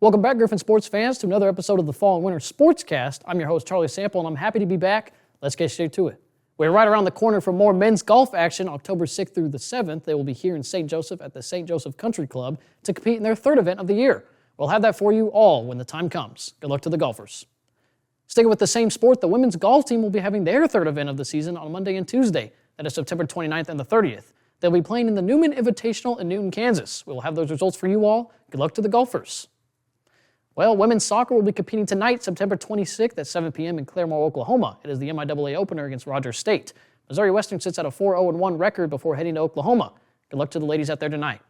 Welcome back, Griffon sports fans, to another episode of the Fall and Winter Sportscast. I'm your host, Charlie Sample, and I'm happy to be back. Let's get straight to it. We're right around the corner for more men's golf action, October 6th through the 7th. They will be here in St. Joseph at the St. Joseph Country Club to compete in their third event of the year. We'll have that for you all when the time comes. Good luck to the golfers. Sticking with the same sport, the women's golf team will be having their third event of the season on Monday and Tuesday. That is September 29th and the 30th. They'll be playing in the Newman Invitational in Newton, Kansas. We'll have those results for you all. Good luck to the golfers. Well, women's soccer will be competing tonight, September 26th at 7 p.m. in Claremore, Oklahoma. It is the MIAA opener against Rogers State. Missouri Western sits at a 4-0-1 record before heading to Oklahoma. Good luck to the ladies out there tonight.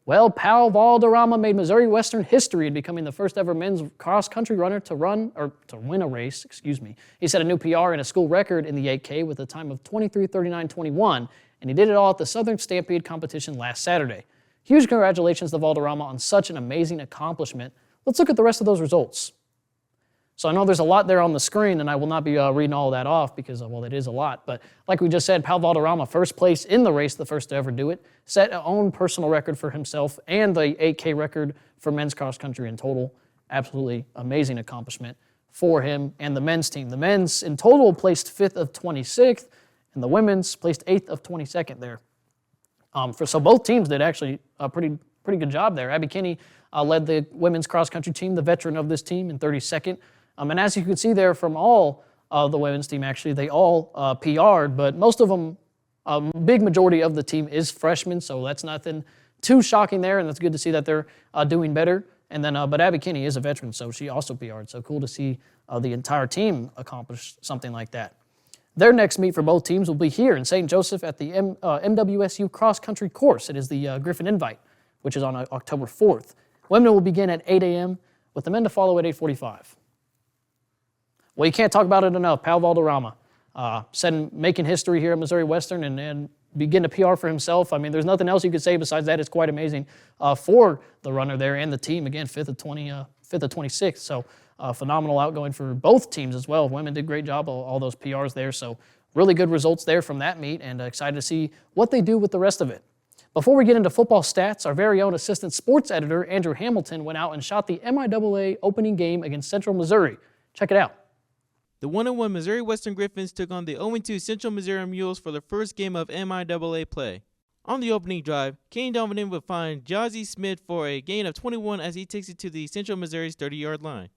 Well, Pal Valderrama made Missouri Western history in becoming the first ever men's cross-country runner to win a race. He set a new PR and a school record in the 8K with a time of 23:39:21, and he did it all at the Southern Stampede competition last Saturday. Huge congratulations to Valderrama on such an amazing accomplishment. Let's look at the rest of those results. So I know there's a lot there on the screen, and I will not be reading all that off because, well, it is a lot. But like we just said, Pal Valderrama, first place in the race, the first to ever do it, set an own personal record for himself and the 8K record for men's cross country in total. Absolutely amazing accomplishment for him and the men's team. The men's in total placed 5th of 26th, and the women's placed 8th of 22nd there. So both teams did actually a pretty good job there. Abby Kinney led the women's cross-country team, the veteran of this team, in 32nd. And as you can see there from all of the women's team, actually, they all PR'd, but most of them, big majority of the team is freshmen, so that's nothing too shocking there, and it's good to see that they're doing better. And then, but Abby Kinney is a veteran, so she also PR'd, so cool to see the entire team accomplish something like that. Their next meet for both teams will be here in St. Joseph at the MWSU cross-country course. It is the Griffon Invite, which is on October 4th. Women will begin at 8 a.m., with the men to follow at 8:45. Well, you can't talk about it enough. Pal Valderrama making history here at Missouri Western and begin to PR for himself. I mean, there's nothing else you could say besides that. It's quite amazing for the runner there and the team. Again, 5th of 26th. So phenomenal outgoing for both teams as well. Women did a great job, all those PRs there. So really good results there from that meet, and excited to see what they do with the rest of it. Before we get into football stats, our very own assistant sports editor, Andrew Hamilton, went out and shot the MIAA opening game against Central Missouri. Check it out. The 1-1 Missouri Western Griffins took on the 0-2 Central Missouri Mules for the first game of MIAA play. On the opening drive, Kane Donovan would find Jazzy Smith for a gain of 21 as he takes it to the Central Missouri's 30-yard line.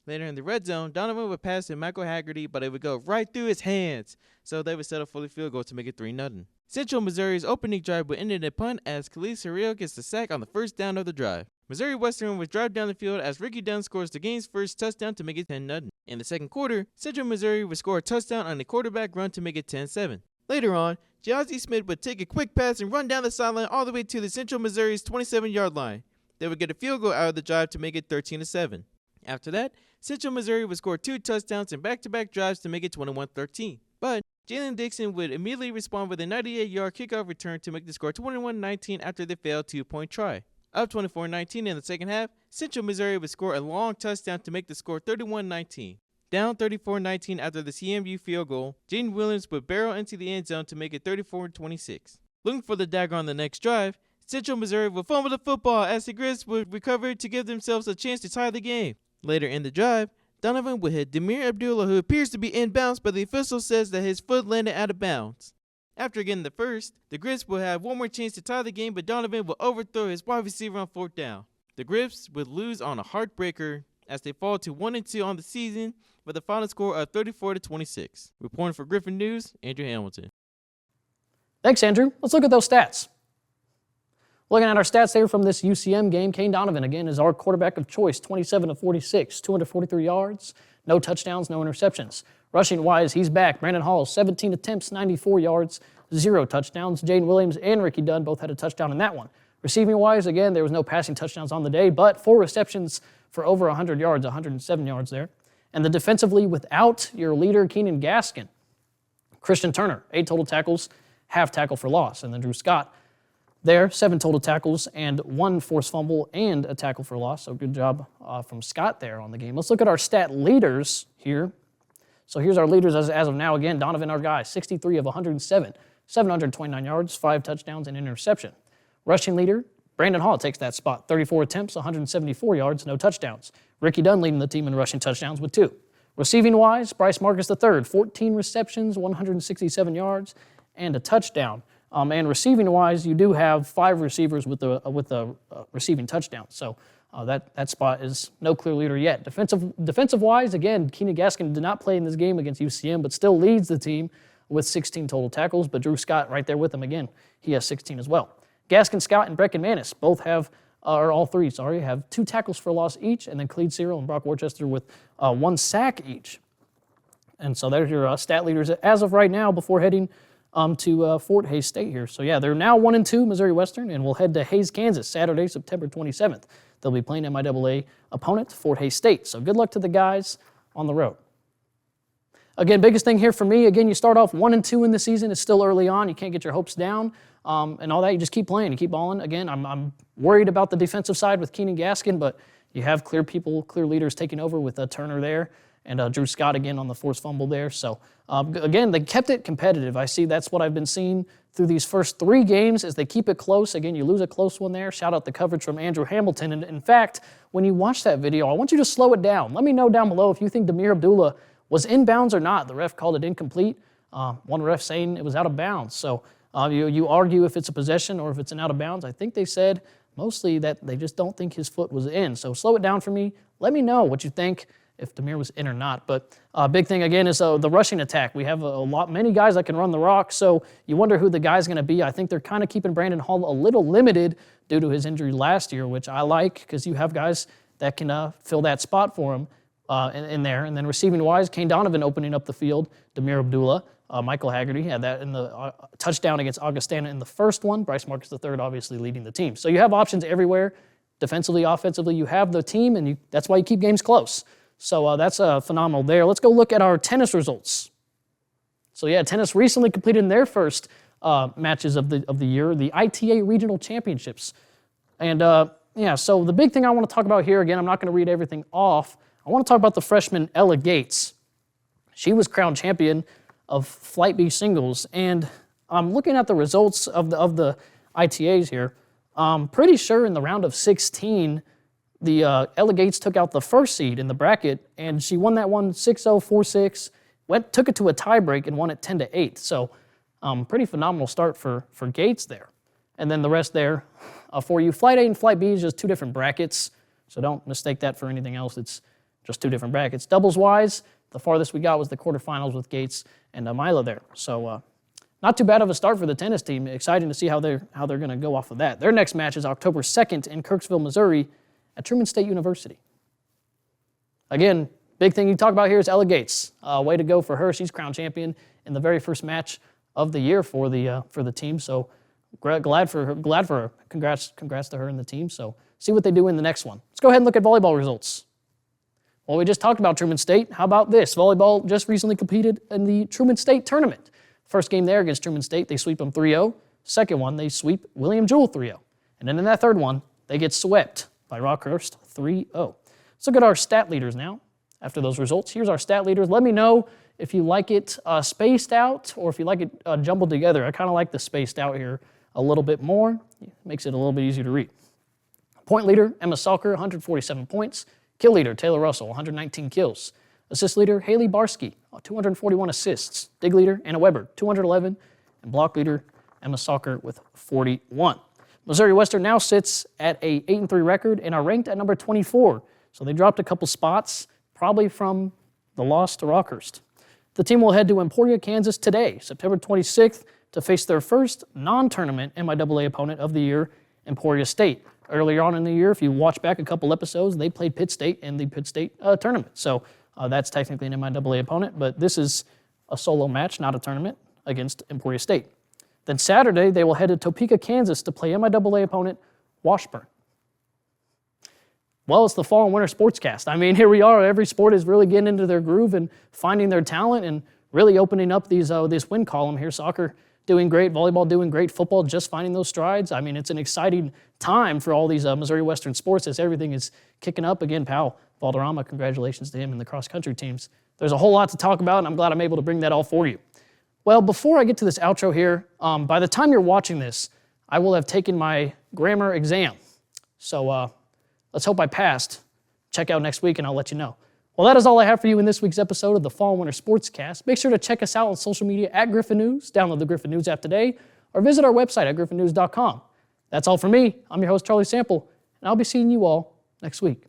Later in the red zone, Donovan would pass to Michael Haggerty, but it would go right through his hands, so they would settle for the field goal to make it 3-0. Central Missouri's opening drive would end in a punt as Khalil Surreal gets the sack on the first down of the drive. Missouri Western would drive down the field as Ricky Dunn scores the game's first touchdown to make it 10-0. In the second quarter, Central Missouri would score a touchdown on a quarterback run to make it 10-7. Later on, Jazzy Smith would take a quick pass and run down the sideline all the way to the Central Missouri's 27-yard line. They would get a field goal out of the drive to make it 13-7. After that, Central Missouri would score 2 touchdowns in back-to-back drives to make it 21-13. But Jalen Dixon would immediately respond with a 98-yard kickoff return to make the score 21-19 after the failed 2-point try. Up 24-19 in the second half, Central Missouri would score a long touchdown to make the score 31-19. Down 34-19 after the CMU field goal, Jaden Williams would barrel into the end zone to make it 34-26. Looking for the dagger on the next drive, Central Missouri would fumble the football as the Grizz would recover to give themselves a chance to tie the game. Later in the drive, Donovan would hit Demir Abdullah, who appears to be inbounds, but the official says that his foot landed out of bounds. After getting the first, the Grizz would have one more chance to tie the game, but Donovan would overthrow his wide receiver on 4th down. The Grizz would lose on a heartbreaker as they fall to 1-2 on the season with a final score of 34-26. Reporting for Griffon News, Andrew Hamilton. Thanks, Andrew. Let's look at those stats. Looking at our stats there from this UCM game, Kane Donovan, again, is our quarterback of choice, 27 of 46, 243 yards, no touchdowns, no interceptions. Rushing-wise, he's back. Brandon Hall, 17 attempts, 94 yards, 0 touchdowns. Jaden Williams and Ricky Dunn both had a touchdown in that one. Receiving-wise, again, there was no passing touchdowns on the day, but 4 receptions for over 100 yards, 107 yards there. And then defensively, without your leader, Keenan Gaskin, Christian Turner, 8 total tackles, half tackle for loss. And then Drew Scott, there, 7 total tackles and 1 forced fumble and a tackle for loss. So good job from Scott there on the game. Let's look at our stat leaders here. So here's our leaders as of now. Again, Donovan, our guy, 63 of 107, 729 yards, 5 touchdowns, and an interception. Rushing leader, Brandon Hall takes that spot. 34 attempts, 174 yards, no touchdowns. Ricky Dunn leading the team in rushing touchdowns with 2. Receiving-wise, Bryce Marcus III, 14 receptions, 167 yards, and a touchdown. And receiving-wise, you do have 5 receivers with a receiving touchdown. So that spot is no clear leader yet. Defensive-wise, again, Keenan Gaskin did not play in this game against UCM, but still leads the team with 16 total tackles. But Drew Scott right there with him again. He has 16 as well. Gaskin Scott and Brecken Manis both have, or all three, have 2 tackles for loss each, and then Clede Cyril and Brock Worcester with 1 sack each. And so there's your stat leaders as of right now before heading to Fort Hays State here. So yeah, they're now 1-2, Missouri Western, and we'll head to Hays, Kansas, Saturday, September 27th. They'll be playing MIAA opponent, Fort Hays State. So good luck to the guys on the road. Again, biggest thing here for me, again, you start off 1-2 in the season. It's still early on. You can't get your hopes down and all that. You just keep playing. You keep balling. Again, I'm worried about the defensive side with Keenan Gaskin, but you have clear leaders taking over with Turner there and Drew Scott again on the forced fumble there. So, again, they kept it competitive. I see that's what I've been seeing through these first 3 games is they keep it close. Again, you lose a close one there. Shout out the coverage from Andrew Hamilton. And in fact, when you watch that video, I want you to slow it down. Let me know down below if you think Demir Abdullah was inbounds or not. The ref called it incomplete. One ref saying it was out of bounds. So you argue if it's a possession or if it's an out of bounds. I think they said mostly that they just don't think his foot was in. So slow it down for me. Let me know what you think if Demir was in or not. But big thing again is the rushing attack. We have many guys that can run the rock. So you wonder who the guy's going to be. I think they're kind of keeping Brandon Hall a little limited due to his injury last year, which I like because you have guys that can fill that spot for him. In there. And then receiving-wise, Kane Donovan opening up the field, Demir Abdullah, Michael Haggerty had that in the touchdown against Augustana in the first one. Bryce Marcus III obviously leading the team. So you have options everywhere, defensively, offensively. You have the team, and that's why you keep games close. So that's phenomenal there. Let's go look at our tennis results. So yeah, tennis recently completed their first matches of the year, the ITA Regional Championships. And so the big thing I want to talk about here, again, I'm not going to read everything off. I want to talk about the freshman Ella Gates. She was crowned champion of Flight B singles, and I'm looking at the results of the ITAs here. I'm pretty sure in the round of 16, the Ella Gates took out the first seed in the bracket, and she won that one 6-0, 4-6, took it to a tiebreak and won it 10-8. So pretty phenomenal start for Gates there. And then the rest there for you. Flight A and Flight B is just 2 different brackets, so don't mistake that for anything else. It's just 2 different brackets. Doubles-wise, the farthest we got was the quarterfinals with Gates and Mila there. So not too bad of a start for the tennis team. Exciting to see how they're going to go off of that. Their next match is October 2nd in Kirksville, Missouri at Truman State University. Again, big thing you talk about here is Ella Gates. Way to go for her. She's crowned champion in the very first match of the year for the team. So glad for her. Congrats to her and the team. So see what they do in the next one. Let's go ahead and look at volleyball results. Well, we just talked about Truman State. How about this? Volleyball just recently competed in the Truman State tournament. First game there against Truman State, they sweep them 3-0. Second one, they sweep William Jewell 3-0. And then in that third one, they get swept by Rockhurst 3-0. Let's look at our stat leaders now. After those results, here's our stat leaders. Let me know if you like it spaced out or if you like it jumbled together. I kind of like the spaced out here a little bit more. It makes it a little bit easier to read. Point leader, Emma Salker, 147 points. Kill leader, Taylor Russell, 119 kills. Assist leader, Haley Barsky, 241 assists. Dig leader, Anna Weber, 211. And block leader, Emma Salker with 41. Missouri Western now sits at a 8-3 record and are ranked at number 24. So they dropped a couple spots, probably from the loss to Rockhurst. The team will head to Emporia, Kansas today, September 26th, to face their first non-tournament MIAA opponent of the year, Emporia State. Earlier on in the year, if you watch back a couple episodes, they played Pitt State in the Pitt State tournament. So that's technically an MIAA opponent, but this is a solo match, not a tournament, against Emporia State. Then Saturday, they will head to Topeka, Kansas to play MIAA opponent Washburn. Well, it's the fall and winter sportscast. I mean, here we are. Every sport is really getting into their groove and finding their talent and really opening up this win column here. Soccer doing great, volleyball doing great, football just finding those strides. I mean, it's an exciting time for all these Missouri Western sports as everything is kicking up. Again, Pal Valderrama, congratulations to him and the cross-country teams. There's a whole lot to talk about, and I'm glad I'm able to bring that all for you. Well, before I get to this outro here, by the time you're watching this, I will have taken my grammar exam. So let's hope I passed. Check out next week and I'll let you know. Well, that is all I have for you in this week's episode of the Fall and Winter Sportscast. Make sure to check us out on social media at Griffon News, download the Griffon News app today, or visit our website at griffonnews.com. That's all for me. I'm your host, Charlie Sample, and I'll be seeing you all next week.